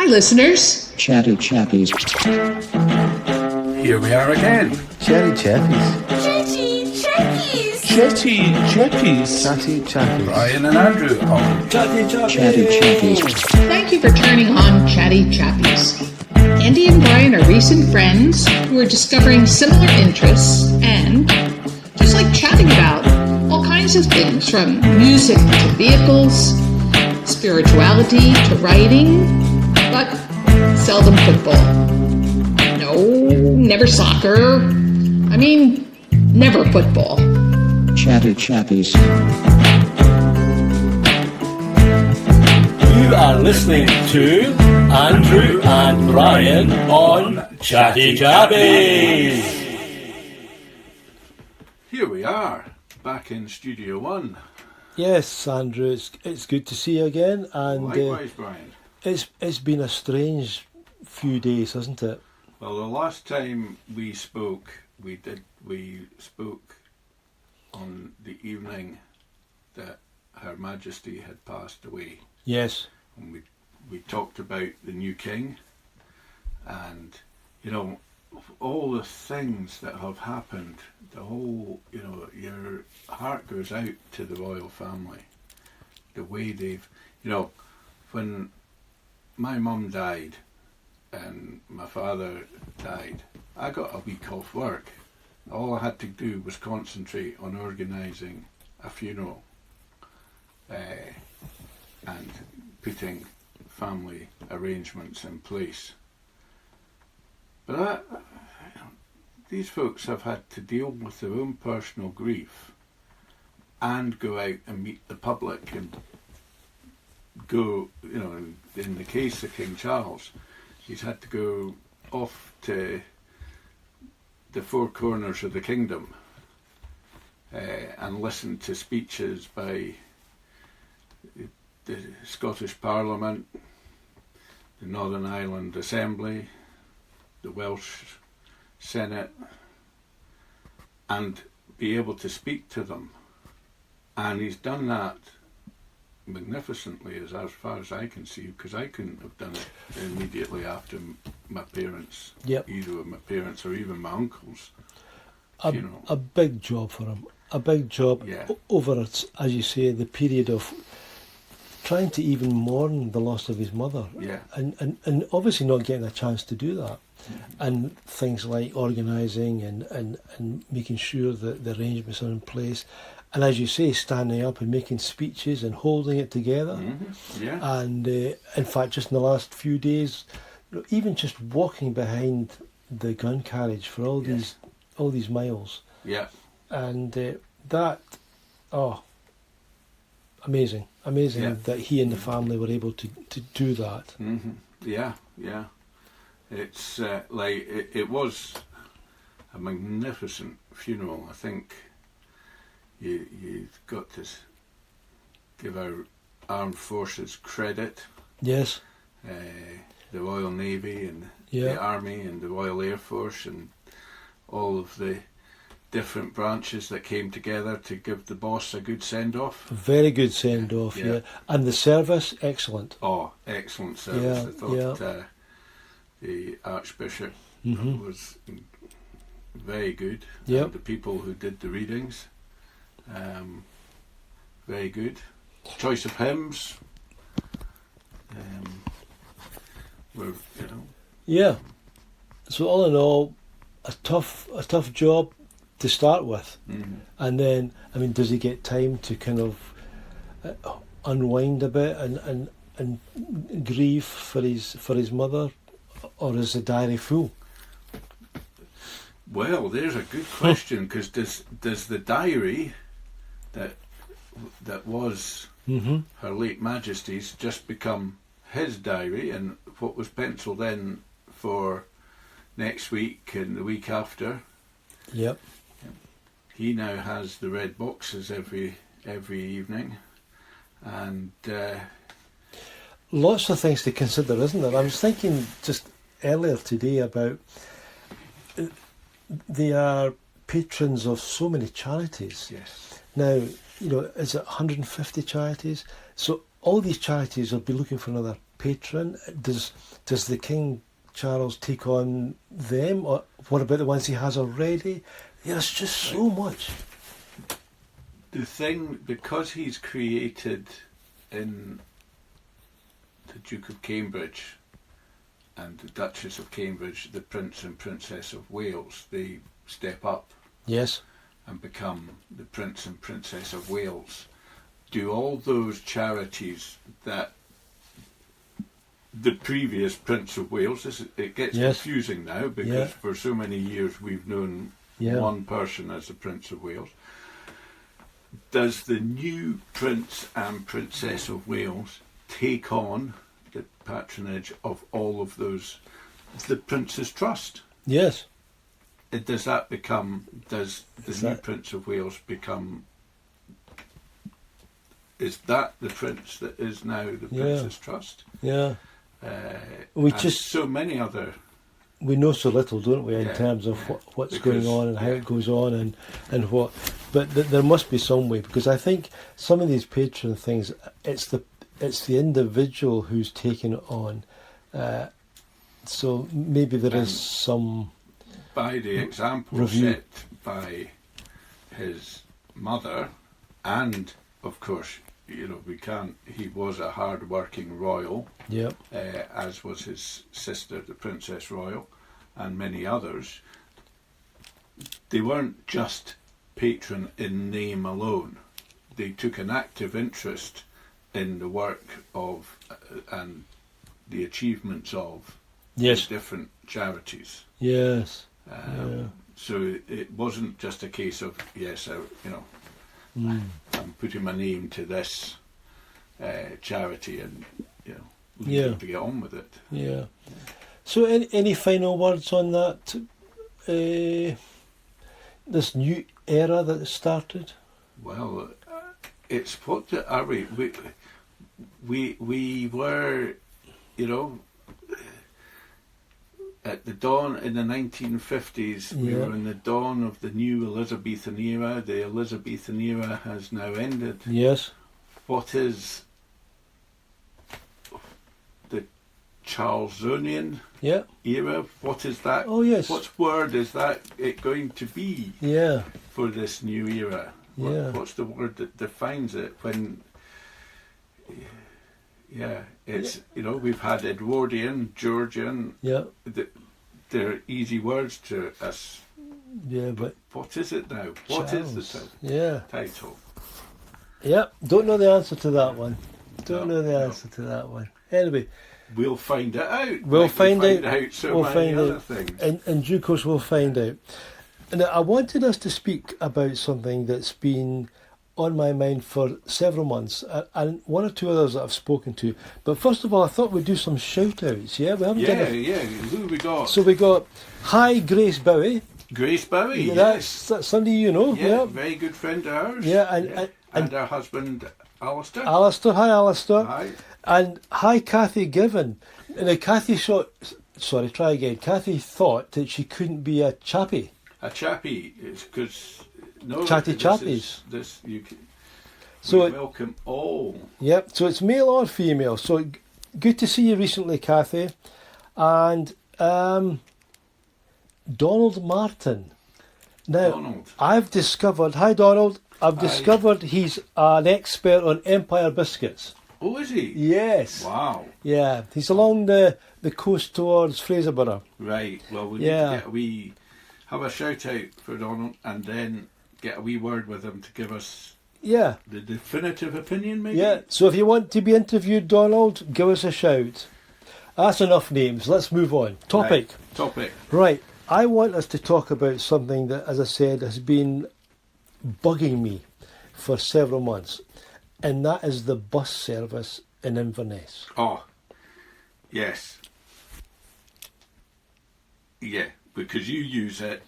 Hi, listeners. Chatty Chappies. Here we are again. Chatty Chappies. Chatty Chappies. Chatty Chappies. Chatty Chappies. Brian and Andrew on Chatty Chappies. Chatty Chappies. Thank you for turning on Chatty Chappies. Andy and Brian are recent friends who are discovering similar interests and just like chatting about all kinds of things, from music to vehicles, spirituality to writing, but seldom football. No, never soccer. I mean, never football. Chatty Chappies. You are listening to Andrew and Brian on Chatty Chappies. Here we are, back in Studio One. Yes, Andrew, it's good to see you again, and Likewise, Brian. it's been a strange few days, hasn't it? Well, the last time we spoke, we spoke on the evening that Her Majesty had passed away. Yes. And we talked about the new king, and all the things that have happened. The whole, your heart goes out to the royal family. The way they've, when my mum died and my father died, I got a week off work. All I had to do was concentrate on organising a funeral and putting family arrangements in place. But these folks have had to deal with their own personal grief and go out and meet the public and go, in the case of King Charles, he's had to go off to the four corners of the kingdom and listen to speeches by the Scottish Parliament, the Northern Ireland Assembly, the Welsh Senate, and be able to speak to them. And he's done that magnificently, as far as I can see, because I couldn't have done it immediately after my parents, either my parents or even my uncles. A big job for him. A big job over, as you say, the period of trying to even mourn the loss of his mother. Yeah. And obviously not getting a chance to do that. And things like organising and making sure that the arrangements are in place. And as you say, standing up and making speeches and holding it together. Mm-hmm. Yeah. And in fact, just in the last few days, even just walking behind the gun carriage for all these miles. Yeah. And amazing that he and the family were able to do that. Mm-hmm. Yeah. It's it was a magnificent funeral. I think you've got to give our armed forces credit. Yes. The Royal Navy and the Army and the Royal Air Force and all of the different branches that came together to give the boss a good send-off. A very good send-off, yeah. And the service, excellent. Oh, excellent service. I thought the Archbishop was very good. Yep. And the people who did the readings, very good. Choice of hymns were, Yeah. So all in all, a tough job to start with. Mm-hmm. And then, does he get time to kind of unwind a bit and grieve for his mother, or is the diary full? Well, there's a good question, because does the diary that was Her late Majesty's just become his diary, and what was penciled in for next week and the week after? Yep. He now has the red boxes every evening, and lots of things to consider, isn't there? I was thinking just earlier today about they are patrons of so many charities. Yes. Now, is it 150 charities? So all these charities will be looking for another patron? Does the King Charles take on them, or what about the ones he has already? There's just so much. The thing, because he's created in the Duke of Cambridge and the Duchess of Cambridge, the Prince and Princess of Wales, they step up Yes. and become the Prince and Princess of Wales. Do all those charities that the previous Prince of Wales, it gets Yes. confusing now because Yeah. for so many years we've known Yeah. one person as the Prince of Wales. Does the new Prince and Princess of Wales take on the patronage of all of those, the Prince's Trust? Yes. Does that become, does the Is new that- Prince of Wales become, is that the Prince that is now the Yeah. Prince's Trust? Yeah. We And just so many other, we know so little, don't we, in Yeah, terms of yeah. what's Because, going on and how yeah. it goes on and what. But there must be some way, because I think some of these patron things, it's the individual who's taking it on. So maybe there is some. by the example Review. set by his mother, and of course, he was a hard-working royal, Yeah. as was his sister, the Princess Royal, and many others. They weren't just patron in name alone. They took an active interest in the work of and the achievements of Yes. the different charities. Yes. So it wasn't just a case of, yes, Mm. I'm putting my name to this charity and, we Yeah. have to get on with it. Yeah. So any final words on that? This new era that has started? Well, it's what are we were, at the dawn in the 1950s, we Yeah. were in the dawn of the new Elizabethan era. The Elizabethan era has now ended. Yes. What is the Charlesonian Yeah. era? What is that? Oh, yes. What word is that it going to be Yeah. for this new era? Yeah. What's the word that defines it? When, it's, we've had Edwardian, Georgian, Yeah. they're easy words to us. Yeah. But What is it now? What is the Charles. Yeah. title? Yeah. Don't know the answer to that one. Don't No, know the no. answer to that one. Anyway, We'll find it out. We'll like we find find out. so We'll many find other out. things. in due course we'll find out. And I wanted us to speak about something that's been on my mind for several months, and one or two others that I've spoken to. But first of all, I thought we'd do some shout-outs, yeah? We haven't done Yeah. it. Who we got? So we got, hi Grace Bowie. Grace Bowie. That's somebody you know. Yeah, very good friend of ours. Yeah, and and her husband, Alistair. Alistair, hi Alistair. Hi. And hi Kathy Given. Now Kathy Kathy thought that she couldn't be a chappie. A chappie is because no. Chatty this Chappies. is- This you. So we it- welcome all. Yep, so it's male or female. So good to see you recently, Kathy. And Donald Martin. Now, Donald. I've discovered, hi Donald, I've Hi. discovered he's an expert on Empire biscuits. Oh, is he? Yes. Wow. Yeah, he's along the coast towards Fraserburgh. Right. Well, we Yeah. need to have a shout out for Donald, and then get a wee word with him to give us Yeah, the definitive opinion, maybe. yeah. So if you want to be interviewed, Donald, give us a shout. That's enough names. Let's move on. Topic. Right. Topic. Right, I want us to talk about something that, as I said, has been bugging me for several months, and that is the bus service in Inverness. Oh, yes. Yeah, because you use it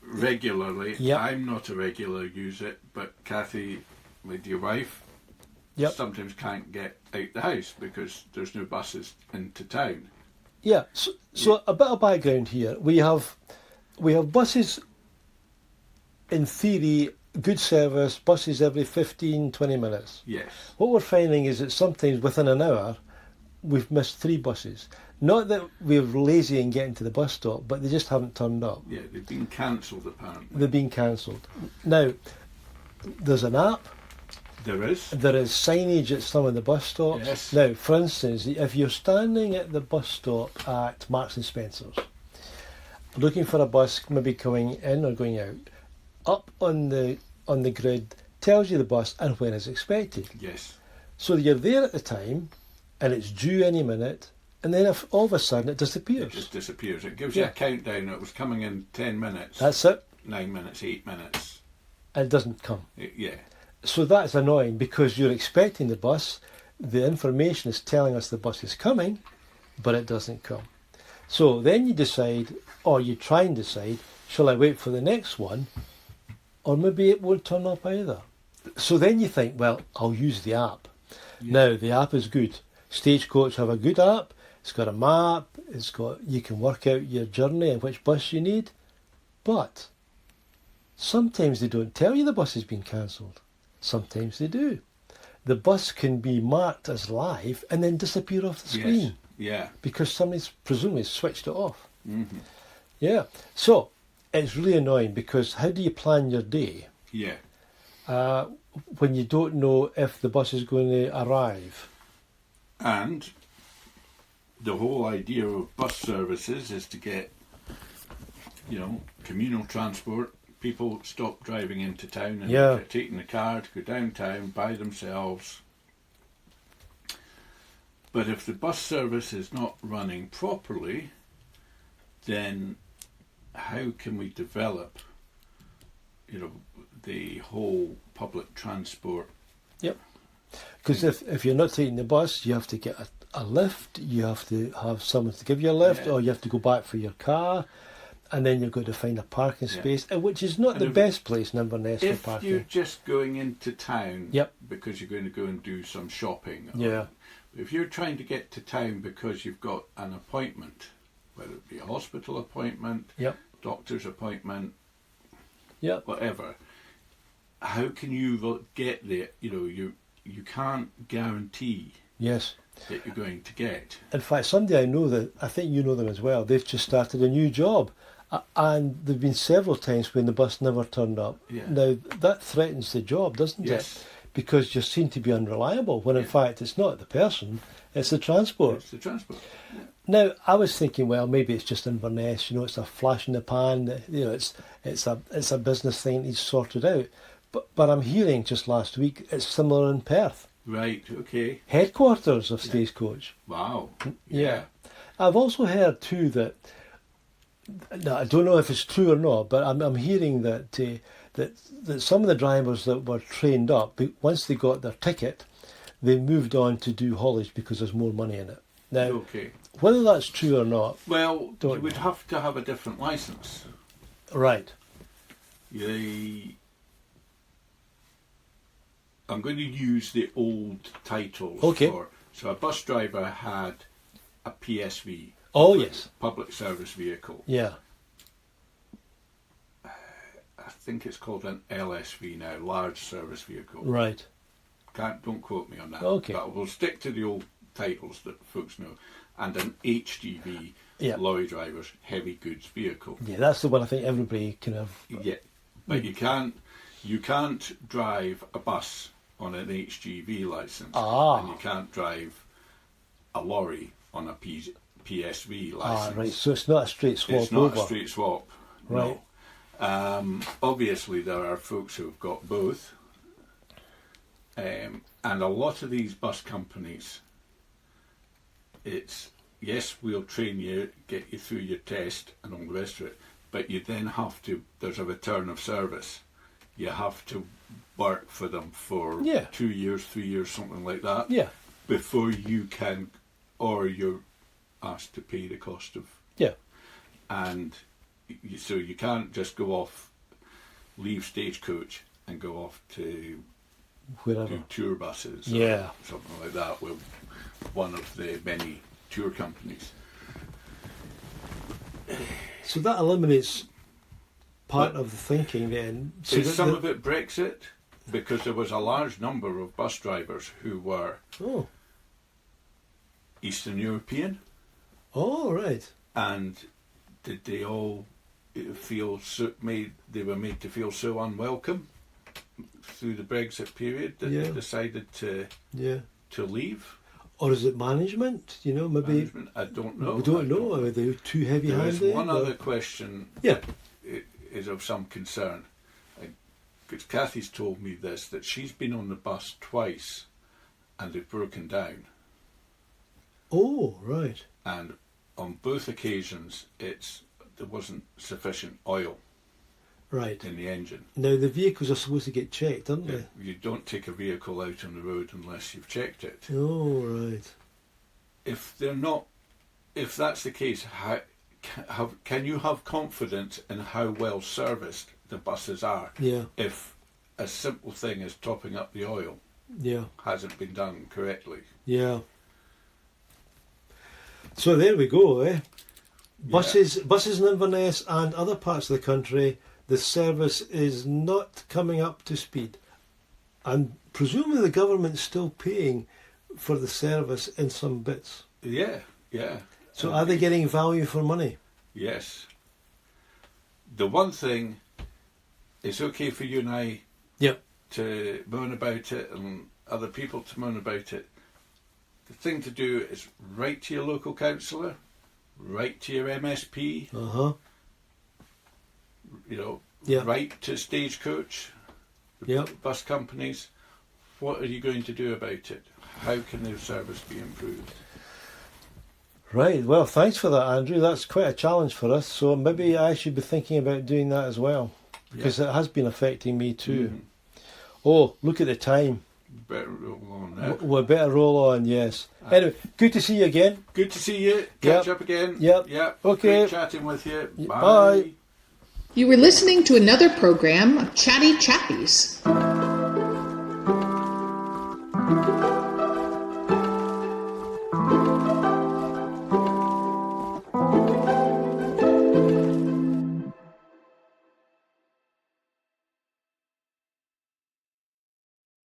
regularly. Yep. I'm not a regular user, but Kathy, with your wife, Yep. sometimes can't get out the house because there's no buses into town. Yeah, so a bit of background here. We have buses, in theory, good service, buses every 15, 20 minutes. Yes. What we're finding is that sometimes within an hour, we've missed 3 buses. Not that we're lazy in getting to the bus stop, but they just haven't turned up. Yeah, they've been cancelled apparently. They've been cancelled. Now, there's an app. There is. There is signage at some of the bus stops. Yes. Now, for instance, if you're standing at the bus stop at Marks and Spencer's, looking for a bus maybe coming in or going out, up on the grid tells you the bus and when it's expected. Yes. So you're there at the time, and it's due any minute, and then if all of a sudden it disappears. It just disappears. It gives you Yeah. a countdown. It was coming in 10 minutes. That's it, 9 minutes, 8 minutes. and it doesn't come. Yeah. So that's annoying because you're expecting the bus, the information is telling us the bus is coming, but it doesn't come. So then you decide, or you try and decide, shall I wait for the next one, or maybe it won't turn up either. So then you think, well, I'll use the app. Now, the app is good. Stagecoach have a good app. It's got a map. You can work out your journey and which bus you need. But sometimes they don't tell you the bus has been cancelled. Sometimes they do. The bus can be marked as live and then disappear off the screen. Yes. Yeah. Because somebody's presumably switched it off. Mm-hmm. Yeah. So it's really annoying because how do you plan your day Yeah. when you don't know if the bus is going to arrive? And the whole idea of bus services is to get, communal transport. People stop driving into town and Yeah. they're taking the car to go downtown by themselves. But if the bus service is not running properly, then how can we develop, the whole public transport? Yep. Because if you're not taking the bus, you have to get a lift, you have to have someone to give you a lift, Yeah. or you have to go back for your car, and then you've got to find a parking Yeah. space, which is not And the if- best place in Inverness for If parking. you're just going into town Yep. because you're going to go and do some shopping, or Yeah. if you're trying to get to town because you've got an appointment, whether it be a hospital appointment, Yep. doctor's appointment, Yep. whatever, how can you get there? You can't guarantee Yes. that you're going to get. In fact, somebody I know that, I think you know them as well, they've just started a new job. And there have been several times when the bus never turned up. Yeah. Now, that threatens the job, doesn't Yes. it? Because you're seen to be unreliable, when in Yeah. fact it's not the person, it's the transport. It's the transport. Now, I was thinking, well, maybe it's just Inverness, it's a flash in the pan, it's a business thing that needs sorted out. But I'm hearing just last week it's similar in Perth, Right, okay. headquarters of Stagecoach. Wow. Yeah. I've also heard too that, now, I don't know if it's true or not, but I'm hearing that some of the drivers that were trained up, once they got their ticket, they moved on to do haulage because there's more money in it. Now, Okay. whether that's true or not, Well, Don't you would know. have to have a different license. right, I'm going to use the old titles. Okay. So a bus driver had a PSV. Oh, yes. Public service vehicle. yeah, I think it's called an LSV now, large service vehicle. right, Don't quote me on that. Okay. But we'll stick to the old titles that folks know. And an HGV, Yeah. lorry drivers, heavy goods vehicle. yeah, that's the one I think everybody kind of, Yeah, but you can't drive a bus on an HGV license, Ah. and you can't drive a lorry on a PSV license. right, so it's not a straight swap It's not over. a straight swap. Right. No. Obviously, there are folks who've got both, and a lot of these bus companies, it's yes, we'll train you, get you through your test, and all the rest of it, but you then have to. There's a return of service. You have to work for them for Yeah. 2 years, 3 years, something like that, Yeah, before you can, or you're asked to pay the cost of. yeah, And so you can't just go off, leave Stagecoach and go off to wherever. do tour buses Yeah. or something like that with one of the many tour companies. So that eliminates part of the thinking then. So Is that some the- of it Brexit? Because there was a large number of bus drivers who were Oh, Eastern European? Oh, right. And did they all feel they were made to feel so unwelcome through the Brexit period that they decided to leave? Or is it management? You know, maybe... Management? I don't know. We don't know. Are they too heavy-handed? There is one other question is of some concern. Because Kathy's told me this, that she's been on the bus twice and they've broken down. Oh, right. And on both occasions, there wasn't sufficient oil in the engine. Now, the vehicles are supposed to get checked, aren't they? You don't take a vehicle out on the road unless you've checked it. Oh, right. If that's the case, can you have confidence in how well serviced the buses are? Yeah. If a simple thing as topping up the oil hasn't been done correctly. Yeah. So there we go, eh? Buses in Inverness and other parts of the country, the service is not coming up to speed. And presumably the government's still paying for the service in some bits. Yeah. So are they getting value for money? Yes. The one thing, it's okay for you and I to moan about it and other people to moan about it. The thing to do is write to your local councillor, write to your MSP, write to Stagecoach, bus companies. What are you going to do about it? How can their service be improved? Right, well, thanks for that, Andrew. That's quite a challenge for us. So maybe I should be thinking about doing that as well, because it has been affecting me too. Mm-hmm. Oh, look at the time. Better roll on now. We're better roll on, yes. Anyway, good to see you again. Good to see you. Catch up again. Yep. Okay. Great chatting with you. Bye. You were listening to another program of Chatty Chappies.